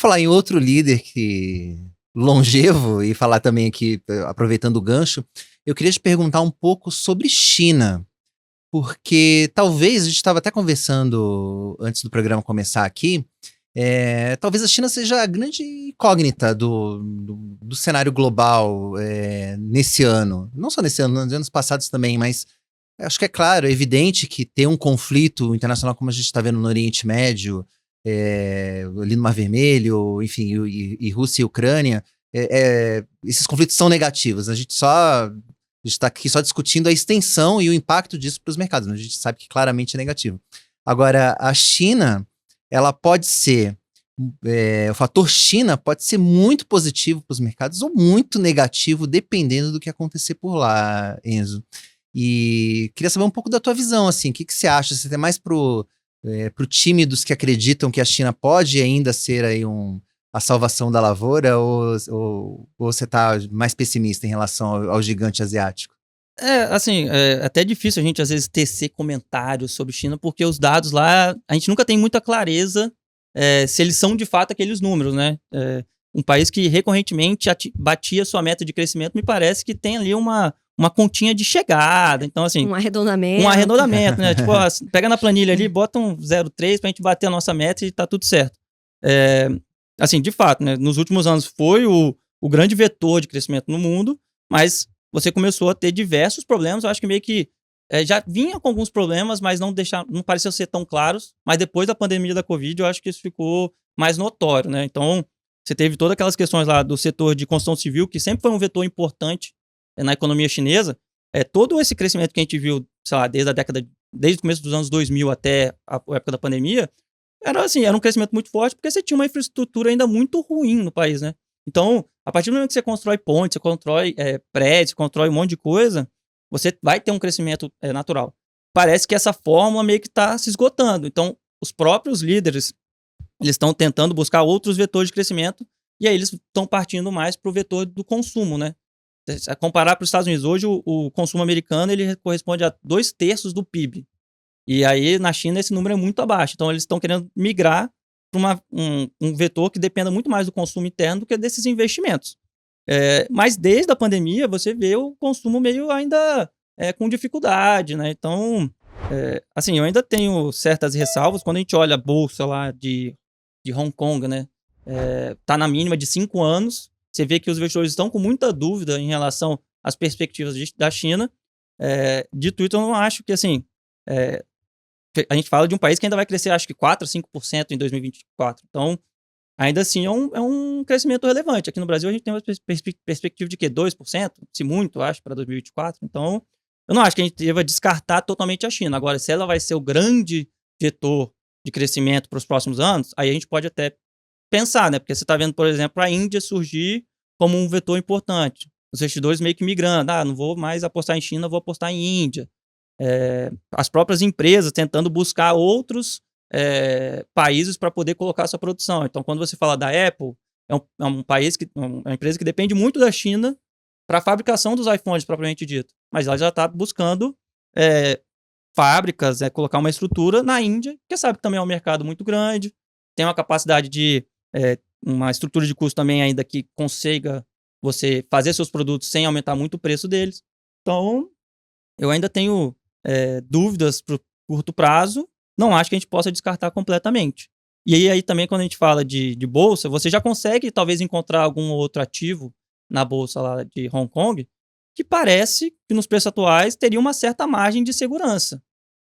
falar em outro líder que longevo e falar também aqui, aproveitando o gancho, eu queria te perguntar um pouco sobre China, porque talvez, a gente estava até conversando antes do programa começar aqui, talvez a China seja a grande incógnita do cenário global nesse ano. Não só nesse ano, nos anos passados também, mas acho que é claro, é evidente que ter um conflito internacional como a gente está vendo no Oriente Médio, ali no Mar Vermelho, enfim, e Rússia e Ucrânia, esses conflitos são negativos. A gente está aqui só discutindo a extensão e o impacto disso para os mercados, mas a gente sabe que claramente é negativo. Agora, a China, ela pode ser, o fator China pode ser muito positivo para os mercados ou muito negativo, dependendo do que acontecer por lá, Enzo. E queria saber um pouco da tua visão, assim, o que você acha? Você tem mais pro time dos que acreditam que a China pode ainda ser aí a salvação da lavoura, ou você tá mais pessimista em relação ao gigante asiático? Assim, é até difícil a gente às vezes tecer comentários sobre China, porque os dados lá, a gente nunca tem muita clareza se eles são de fato aqueles números, né? Um país que recorrentemente batia sua meta de crescimento, me parece que tem ali uma continha de chegada. Então, assim. Um arredondamento. Um arredondamento, né? Tipo, pega na planilha ali, bota um 0,3 pra gente bater a nossa meta e tá tudo certo. Assim, de fato, né? Nos últimos anos foi o grande vetor de crescimento no mundo, mas você começou a ter diversos problemas. Eu acho que meio que já vinha com alguns problemas, mas não pareciam ser tão claros. Mas depois da pandemia da Covid, eu acho que isso ficou mais notório, né? Então, você teve todas aquelas questões lá do setor de construção civil, que sempre foi um vetor importante na economia chinesa. Todo esse crescimento que a gente viu, sei lá, desde o começo dos anos 2000 até a época da pandemia, era um crescimento muito forte, porque você tinha uma infraestrutura ainda muito ruim no país, né? Então, a partir do momento que você constrói pontes, você constrói prédios, você constrói um monte de coisa, você vai ter um crescimento natural. Parece que essa fórmula meio que está se esgotando. Então, os próprios líderes, eles estão tentando buscar outros vetores de crescimento, e aí eles estão partindo mais para o vetor do consumo, né? Se comparar para os Estados Unidos, hoje o consumo americano ele corresponde a 2/3 do PIB. E aí, na China, esse número é muito abaixo. Então, eles estão querendo migrar para um vetor que dependa muito mais do consumo interno do que desses investimentos. Mas desde a pandemia, você vê o consumo meio ainda com dificuldade, né? Então, assim, eu ainda tenho certas ressalvas. Quando a gente olha a bolsa lá de Hong Kong, né? Tá na mínima de 5 anos. Você vê que os investidores estão com muita dúvida em relação às perspectivas da China. Dito isso, eu não acho que, assim, a gente fala de um país que ainda vai crescer, acho que 4% a 5% em 2024. Então, ainda assim, é um crescimento relevante. Aqui no Brasil, a gente tem uma perspectiva de quê? 2%? Se muito, acho, para 2024. Então, eu não acho que a gente deva descartar totalmente a China. Agora, se ela vai ser o grande vetor de crescimento para os próximos anos, aí a gente pode até pensar, né? Porque você está vendo, por exemplo, a Índia surgir como um vetor importante. Os investidores meio que migrando. Não vou mais apostar em China, vou apostar em Índia. As próprias empresas tentando buscar outros países para poder colocar sua produção. Então, quando você fala da Apple, é um país uma empresa que depende muito da China para a fabricação dos iPhones, propriamente dito. Mas ela já está buscando fábricas, colocar uma estrutura na Índia, que sabe que também é um mercado muito grande, tem uma capacidade de uma estrutura de custo também ainda que consiga você fazer seus produtos sem aumentar muito o preço deles. Então, eu ainda tenho dúvidas para o curto prazo. Não acho que a gente possa descartar completamente. E aí também, quando a gente fala de bolsa, você já consegue talvez encontrar algum outro ativo na bolsa lá de Hong Kong que parece que nos preços atuais teria uma certa margem de segurança.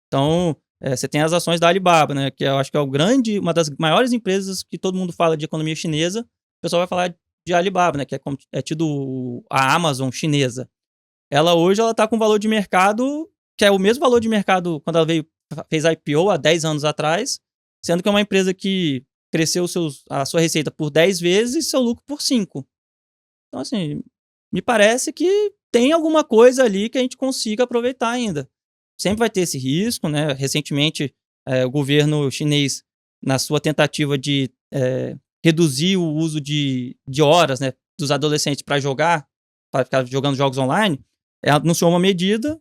Então, você tem as ações da Alibaba, né, que eu acho que é uma das maiores empresas que todo mundo fala de economia chinesa. O pessoal vai falar de Alibaba, né, que é tido a Amazon chinesa. Ela hoje está com valor de mercado que é o mesmo valor de mercado quando ela fez IPO há 10 anos atrás, sendo que é uma empresa que cresceu a sua receita por 10 vezes e seu lucro por 5. Então, assim, me parece que tem alguma coisa ali que a gente consiga aproveitar ainda. Sempre vai ter esse risco, né? Recentemente, o governo chinês, na sua tentativa de reduzir o uso de horas, né, dos adolescentes para ficar jogando jogos online, anunciou uma medida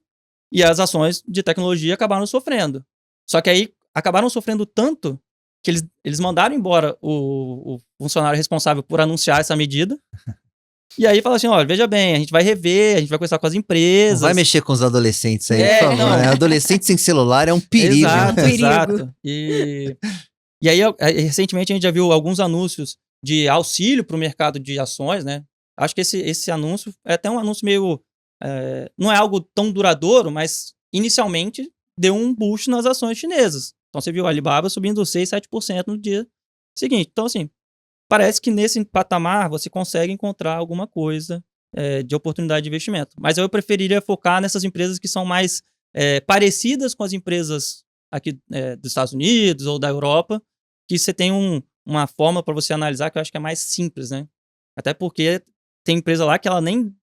e as ações de tecnologia acabaram sofrendo. Só que aí acabaram sofrendo tanto que eles mandaram embora o funcionário responsável por anunciar essa medida. E aí fala assim, olha, veja bem, a gente vai rever, a gente vai conversar com as empresas. Não vai mexer com os adolescentes aí, É, por favor, não. né? Adolescente sem celular é um perigo. Exato, É um perigo. exato. E aí, recentemente, a gente já viu alguns anúncios de auxílio para o mercado de ações, né? Acho que esse anúncio é até um anúncio meio... não é algo tão duradouro, mas inicialmente deu um boost nas ações chinesas. Então você viu a Alibaba subindo 6, 7% no dia seguinte. Então, assim, parece que nesse patamar você consegue encontrar alguma coisa de oportunidade de investimento. Mas eu preferiria focar nessas empresas que são mais parecidas com as empresas aqui dos Estados Unidos ou da Europa, que você tem uma forma para você analisar que eu acho que é mais simples, né? Até porque tem empresa lá que ela nem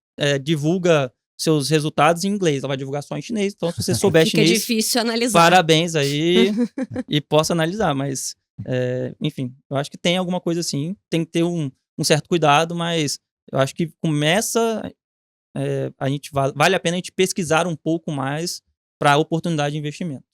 divulga seus resultados em inglês, ela vai divulgar só em chinês. Então, se você souber Fica chinês, difícil analisar. parabéns aí e possa analisar. Mas, enfim, eu acho que tem alguma coisa assim. Tem que ter um certo cuidado, mas eu acho que começa... vale a pena a gente pesquisar um pouco mais para a oportunidade de investimento.